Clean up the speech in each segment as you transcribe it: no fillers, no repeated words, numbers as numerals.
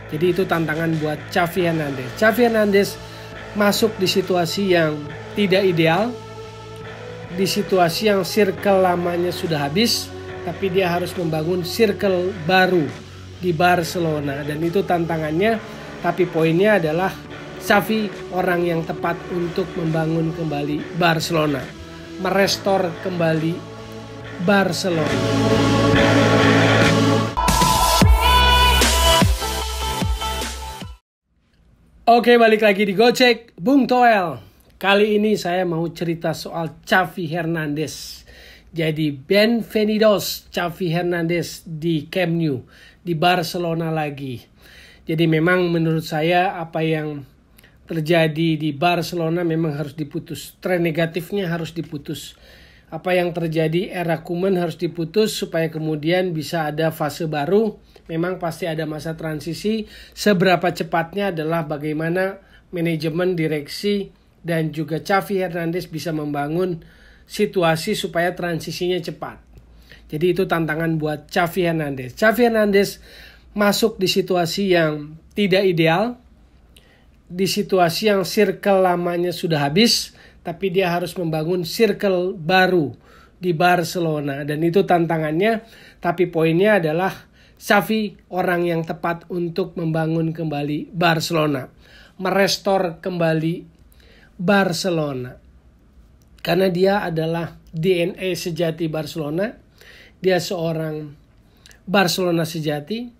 Jadi itu tantangan buat Xavi Hernandez. Xavi Hernandez masuk di situasi yang tidak ideal, di situasi yang circle lamanya sudah habis, tapi dia harus membangun circle baru di Barcelona. Dan itu tantangannya, tapi poinnya adalah Xavi orang yang tepat untuk membangun kembali Barcelona, merestor kembali Barcelona. Oke, balik lagi di Gocek Bung Toel. Kali ini saya mau cerita soal Xavi Hernandez. Jadi bienvenidos Xavi Hernandez di Camp Nou, di Barcelona lagi. Jadi memang menurut saya apa yang terjadi di Barcelona memang harus diputus. Tren negatifnya harus diputus. Apa yang terjadi era Koeman harus diputus supaya kemudian bisa ada fase baru. Memang pasti ada masa transisi. Seberapa cepatnya adalah bagaimana manajemen, direksi, dan juga Xavi Hernandez bisa membangun situasi supaya transisinya cepat. Jadi itu tantangan buat Xavi Hernandez. Xavi Hernandez masuk di situasi yang tidak ideal, di situasi yang circle lamanya sudah habis, tapi dia harus membangun circle baru di Barcelona. Dan itu tantangannya, tapi poinnya adalah Xavi orang yang tepat untuk membangun kembali Barcelona, merestor kembali Barcelona. Karena dia adalah DNA sejati Barcelona. Dia seorang Barcelona sejati.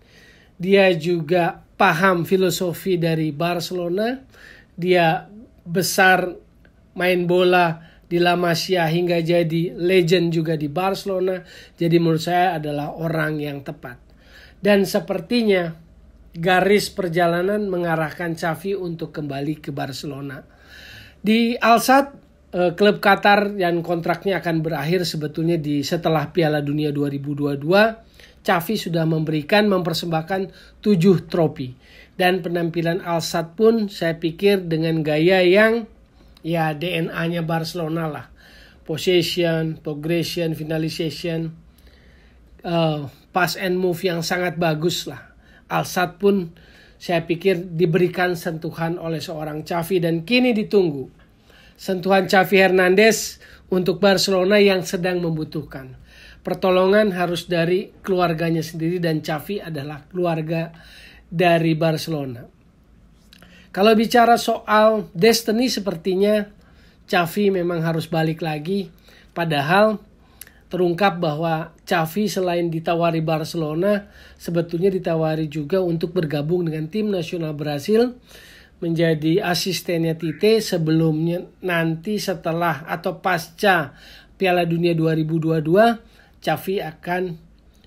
Dia juga paham filosofi dari Barcelona. Dia besar main bola di La Masia hingga jadi legend juga di Barcelona. Jadi menurut saya adalah orang yang tepat. Dan sepertinya garis perjalanan mengarahkan Xavi untuk kembali ke Barcelona. Di Al Sadd, klub Qatar yang kontraknya akan berakhir sebetulnya setelah Piala Dunia 2022, Xavi sudah mempersembahkan 7 trofi. Dan penampilan Al Sadd pun saya pikir dengan gaya yang ya DNA-nya Barcelona lah. Possession, progression, finalization, pass and move yang sangat bagus lah. Al Sadd pun saya pikir diberikan sentuhan oleh seorang Xavi dan kini ditunggu sentuhan Xavi Hernandez untuk Barcelona yang sedang membutuhkan. Pertolongan harus dari keluarganya sendiri dan Xavi adalah keluarga dari Barcelona. Kalau bicara soal destiny sepertinya Xavi memang harus balik lagi. Padahal terungkap bahwa Xavi selain ditawari Barcelona, sebetulnya ditawari juga untuk bergabung dengan tim nasional Brasil, menjadi asistennya Tite sebelumnya nanti setelah atau pasca Piala Dunia 2022, Xavi akan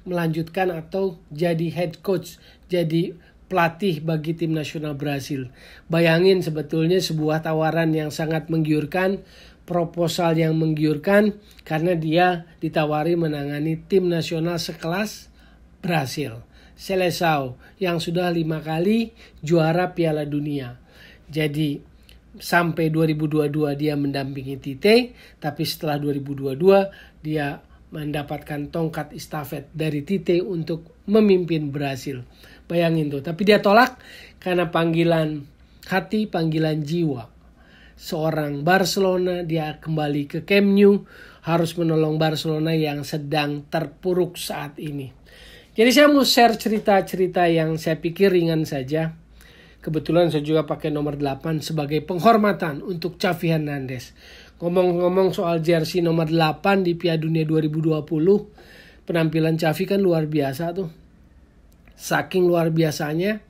melanjutkan atau jadi head coach, jadi pelatih bagi tim nasional Brasil. Bayangin sebetulnya sebuah tawaran yang sangat menggiurkan, proposal yang menggiurkan karena dia ditawari menangani tim nasional sekelas Brasil, Seleção, yang sudah 5 kali juara Piala Dunia. Jadi sampai 2022 dia mendampingi Tite, tapi setelah 2022 dia mendapatkan tongkat estafet dari Tite untuk memimpin Brasil. Bayangin tuh, tapi dia tolak karena panggilan hati, panggilan jiwa. Seorang Barcelona, dia kembali ke Camp Nou, harus menolong Barcelona yang sedang terpuruk saat ini. Jadi saya mau share cerita-cerita yang saya pikir ringan saja. Kebetulan saya juga pakai nomor 8 sebagai penghormatan untuk Xavi Hernandez. Ngomong-ngomong soal jersey nomor 8 di Piala Dunia 2020, penampilan Xavi kan luar biasa tuh. Saking luar biasanya,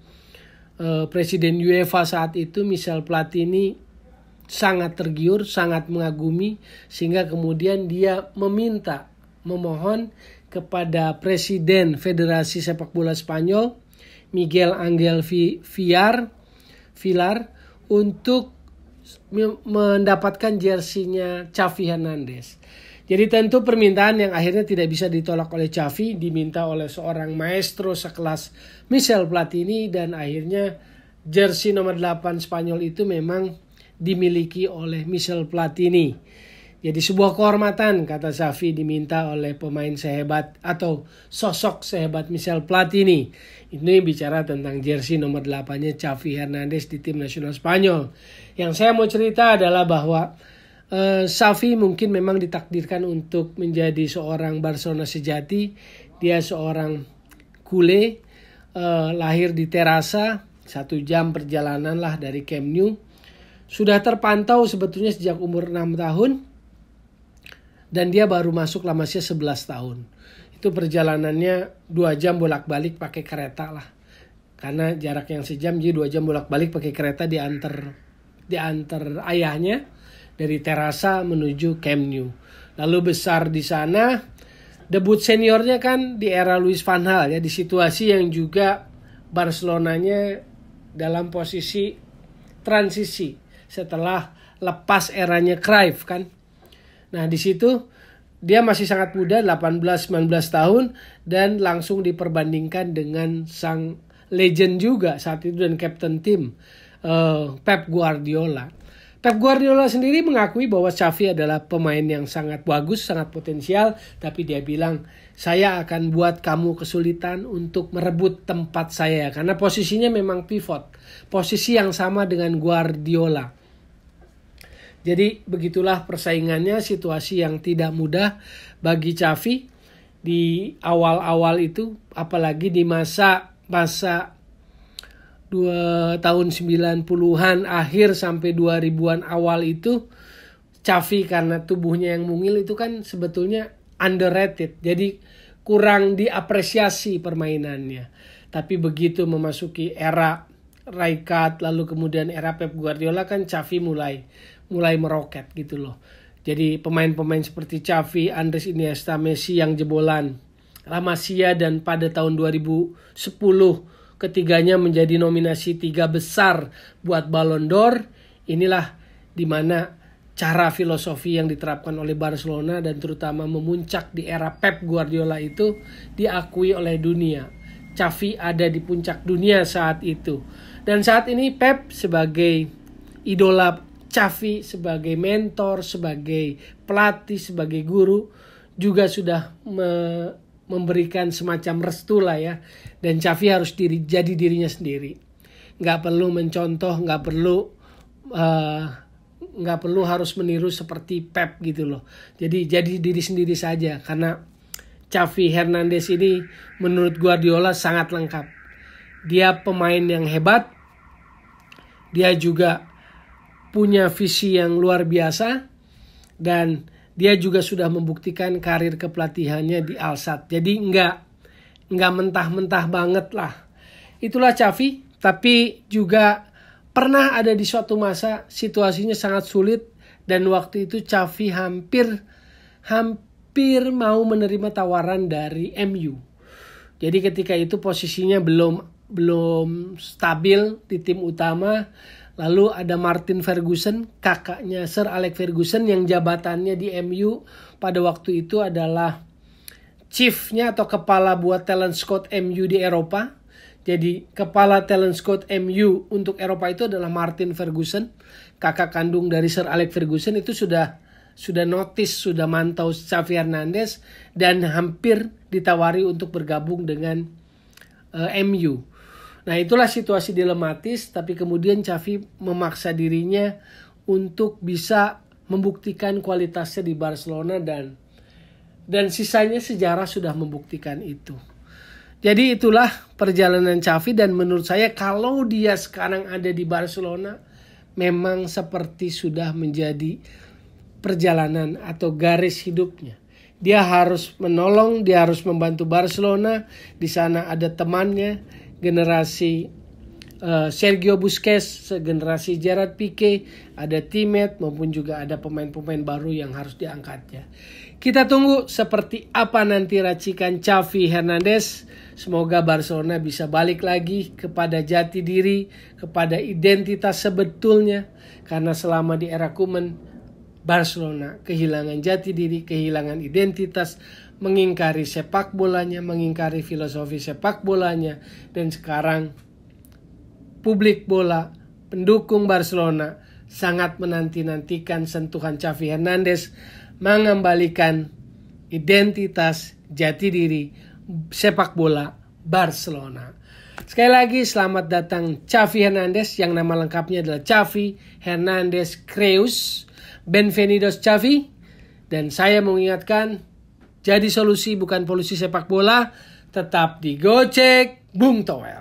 Presiden UEFA saat itu Michel Platini sangat tergiur, sangat mengagumi, sehingga kemudian dia memohon kepada Presiden Federasi Sepak Bola Spanyol, Miguel Ángel Villar, untuk mendapatkan jersinya Xavi Hernandez. Jadi tentu permintaan yang akhirnya tidak bisa ditolak oleh Xavi, diminta oleh seorang maestro sekelas Michel Platini, dan akhirnya jersey nomor 8 Spanyol itu memang dimiliki oleh Michel Platini. Jadi sebuah kehormatan, kata Xavi, diminta oleh pemain sehebat atau sosok sehebat Michel Platini. Ini bicara tentang jersey nomor 8-nya Xavi Hernandez di tim nasional Spanyol. Yang saya mau cerita adalah bahwa Xavi mungkin memang ditakdirkan untuk menjadi seorang Barcelona sejati. Dia seorang kule, lahir di Terrassa, 1 jam perjalanan lah dari Camp Nou. Sudah terpantau sebetulnya sejak umur 6 tahun. Dan dia baru masuk La Masia 11 tahun. Itu perjalanannya 2 jam bolak-balik pakai kereta lah. Karena jarak yang sejam, jadi 2 jam bolak-balik pakai kereta diantar ayahnya dari Terrassa menuju Camp Nou. Lalu besar di sana. Debut seniornya kan di era Louis van Gaal ya, di situasi yang juga Barcelonanya dalam posisi transisi setelah lepas eranya Cruyff kan. Nah di situ dia masih sangat muda, 18-19 tahun, dan langsung diperbandingkan dengan sang legend juga saat itu dan captain tim, Pep Guardiola. Pep Guardiola sendiri mengakui bahwa Xavi adalah pemain yang sangat bagus, sangat potensial, tapi dia bilang, saya akan buat kamu kesulitan untuk merebut tempat saya, karena posisinya memang pivot, posisi yang sama dengan Guardiola. Jadi begitulah persaingannya, situasi yang tidak mudah bagi Xavi di awal-awal itu, apalagi di masa tahun 90-an akhir sampai 2000-an awal itu. Xavi karena tubuhnya yang mungil itu kan sebetulnya underrated, jadi kurang diapresiasi permainannya. Tapi begitu memasuki era Rijkaard lalu kemudian era Pep Guardiola kan Xavi mulai meroket gitu loh. Jadi pemain-pemain seperti Xavi, Andres Iniesta, Messi yang jebolan La Masia, dan pada tahun 2010 ketiganya menjadi nominasi 3 besar buat Ballon d'Or. Inilah dimana cara filosofi yang diterapkan oleh Barcelona dan terutama memuncak di era Pep Guardiola itu diakui oleh dunia. Xavi ada di puncak dunia saat itu. Dan saat ini Pep sebagai idola, Xavi sebagai mentor, sebagai pelatih, sebagai guru juga sudah memberikan semacam restu lah ya. Dan Xavi harus jadi dirinya sendiri. Nggak perlu mencontoh, nggak perlu harus meniru seperti Pep gitu loh. Jadi diri sendiri saja, karena Xavi Hernandez ini menurut Guardiola sangat lengkap. Dia pemain yang hebat, dia juga punya visi yang luar biasa, dan dia juga sudah membuktikan karir kepelatihannya di Al Sadd. Jadi nggak mentah-mentah banget lah. Itulah Xavi, tapi juga pernah ada di suatu masa situasinya sangat sulit, dan waktu itu Xavi hampir mau menerima tawaran dari MU. Jadi ketika itu posisinya belum stabil di tim utama. Lalu ada Martin Ferguson, kakaknya Sir Alex Ferguson, yang jabatannya di MU pada waktu itu adalah chiefnya atau kepala buat talent scout MU di Eropa. Jadi kepala talent scout MU untuk Eropa itu adalah Martin Ferguson, kakak kandung dari Sir Alex Ferguson. Itu sudah notice, sudah mantau Xavi Hernandez dan hampir ditawari untuk bergabung dengan MU. Nah itulah situasi dilematis, tapi kemudian Xavi memaksa dirinya untuk bisa membuktikan kualitasnya di Barcelona, dan sisanya sejarah sudah membuktikan itu. Jadi itulah perjalanan Xavi, dan menurut saya kalau dia sekarang ada di Barcelona memang seperti sudah menjadi perjalanan atau garis hidupnya. Dia harus menolong, dia harus membantu Barcelona. Di sana ada temannya, generasi Sergio Busquets, generasi Gerard Piqué, ada teammate maupun juga ada pemain-pemain baru yang harus diangkatnya. Kita tunggu seperti apa nanti racikan Xavi Hernandez. Semoga Barcelona bisa balik lagi kepada jati diri, kepada identitas sebetulnya. Karena selama di era Koeman, Barcelona kehilangan jati diri, kehilangan identitas, mengingkari sepak bolanya, mengingkari filosofi sepak bolanya, dan sekarang publik bola, pendukung Barcelona sangat menanti-nantikan sentuhan Xavi Hernandez mengembalikan identitas jati diri sepak bola Barcelona. Sekali lagi selamat datang Xavi Hernandez yang nama lengkapnya adalah Xavi Hernandez Creus. Benvenidos Xavi. Dan saya mengingatkan, jadi solusi bukan polusi sepak bola, tetap digocek Bung Toel.